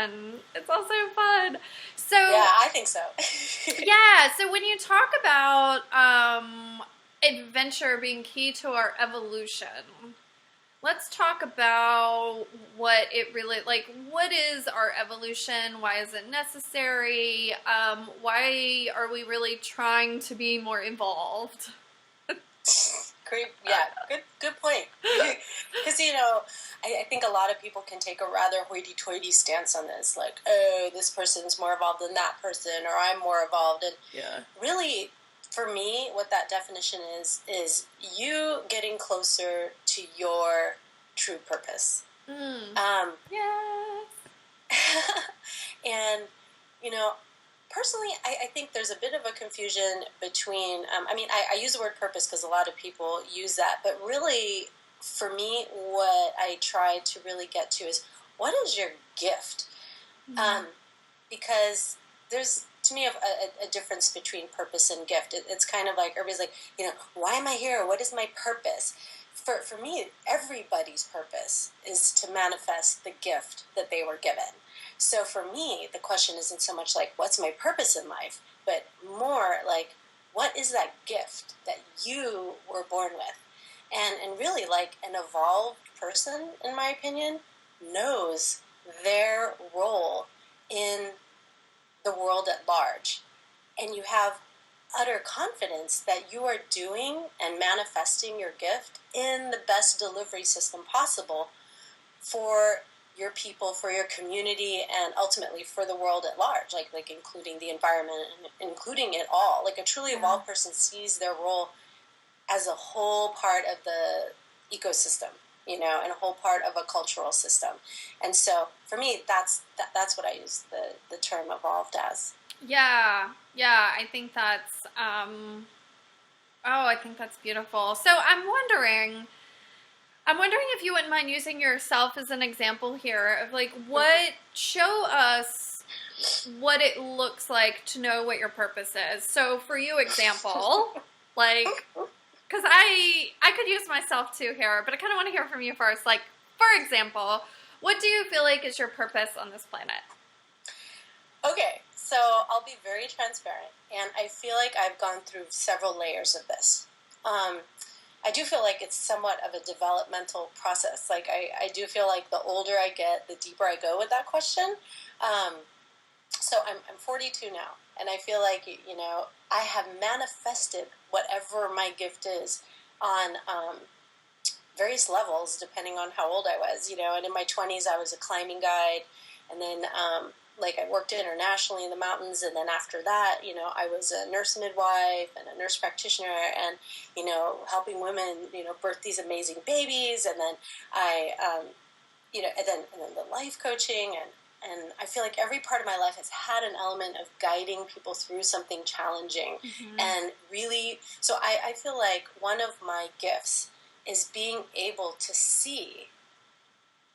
fun. It's all so fun. So Yeah, I think so. yeah, so when you talk about adventure being key to our evolution, let's talk about what it really like. What is our evolution? Why is it necessary? Why are we really trying to be more evolved? Great, yeah, good point. Because I think a lot of people can take a rather hoity-toity stance on this, like, oh, this person's more evolved than that person, or I'm more evolved, and Yeah. really, for me, what that definition is you getting closer to your true purpose. Yes. And, you know, personally, I think there's a bit of a confusion between, I use the word purpose because a lot of people use that, but really, for me, what I try to really get to is, what is your gift? Because there's, to me, a difference between purpose and gift. It's kind of like, everybody's like, why am I here? What is my purpose? For me, everybody's purpose is to manifest the gift that they were given. So for me, the question isn't so much like, what's my purpose in life, but more like, what is that gift that you were born with? And really, like, an evolved person, in my opinion, knows their role in the world at large. And you have utter confidence that you are doing and manifesting your gift in the best delivery system possible for your people, for your community, and ultimately for the world at large, like including the environment and including it all. Like, a truly evolved person sees their role as a whole part of the ecosystem, and a whole part of a cultural system. And so for me, that's what I use the term evolved as. Yeah, I think that's I think that's beautiful. So I'm wondering if you wouldn't mind using yourself as an example here of like show us what it looks like to know what your purpose is. So for you, example, like, because I could use myself too here, but I kind of want to hear from you first. Like, for example, what do you feel like is your purpose on this planet? Okay, so I'll be very transparent, and I feel like I've gone through several layers of this. I do feel like it's somewhat of a developmental process. Like, I do feel like the older I get, the deeper I go with that question. So I'm 42 now, and I feel like, I have manifested whatever my gift is on various levels, depending on how old I was, and in my 20s, I was a climbing guide, and then, I worked internationally in the mountains, and then after that, I was a nurse midwife and a nurse practitioner, and, helping women, birth these amazing babies, and then and then the life coaching, and I feel like every part of my life has had an element of guiding people through something challenging, and really, so I feel like one of my gifts is being able to see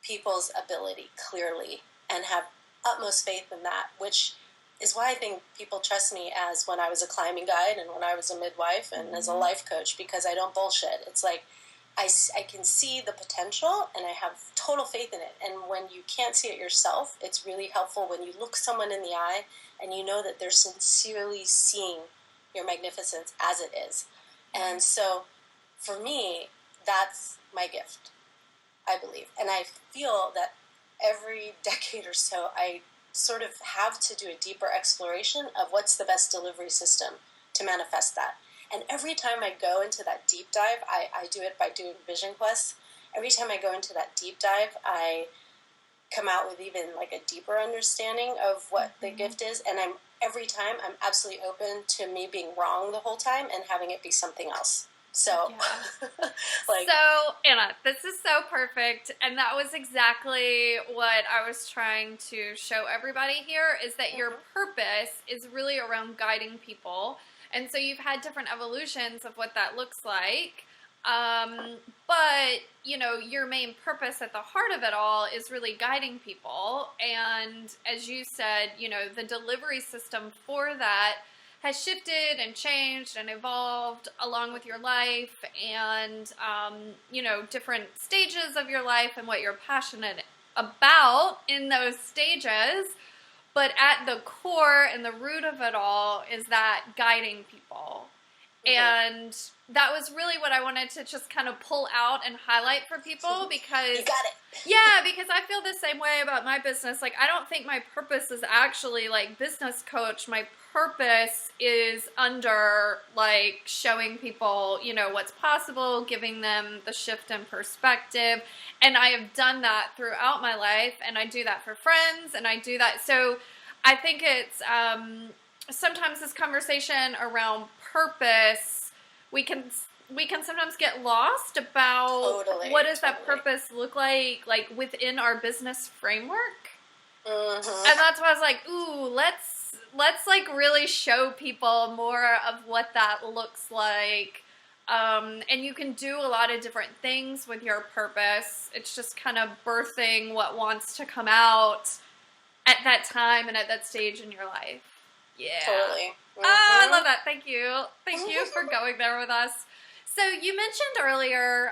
people's ability clearly and have utmost faith in that, which is why I think people trust me as when I was a climbing guide and when I was a midwife and as a life coach, because I don't bullshit. It's like I can see the potential and I have total faith in it. And when you can't see it yourself, it's really helpful when you look someone in the eye and you know that they're sincerely seeing your magnificence as it is. And so for me, that's my gift, I believe. And I feel that every decade or so, I sort of have to do a deeper exploration of what's the best delivery system to manifest that. And every time I go into that deep dive, I do it by doing vision quests. Every time I go into that deep dive, I come out with even like a deeper understanding of what the gift is. And every time I'm absolutely open to me being wrong the whole time and having it be something else. So, so Anna, this is so perfect, and that was exactly what I was trying to show everybody here, is that your purpose is really around guiding people, and so you've had different evolutions of what that looks like, but, your main purpose at the heart of it all is really guiding people, and as you said, the delivery system for that has shifted and changed and evolved along with your life and, different stages of your life and what you're passionate about in those stages. But at the core and the root of it all is that guiding people. And that was really what I wanted to just kind of pull out and highlight for people, because you got it. Yeah, because I feel the same way about my business. Like, I don't think my purpose is actually like business coach. My purpose is under like showing people, you know, what's possible, giving them the shift in perspective. And I have done that throughout my life, and I do that for friends, and I do that. So I think it's sometimes this conversation around purpose, we can sometimes get lost about what does that purpose look like within our business framework. And that's why I was like, ooh, let's like really show people more of what that looks like. And you can do a lot of different things with your purpose. It's just kind of birthing what wants to come out at that time and at that stage in your life. Yeah. Totally. Oh, I love that. Thank you. Thank you for going there with us. So you mentioned earlier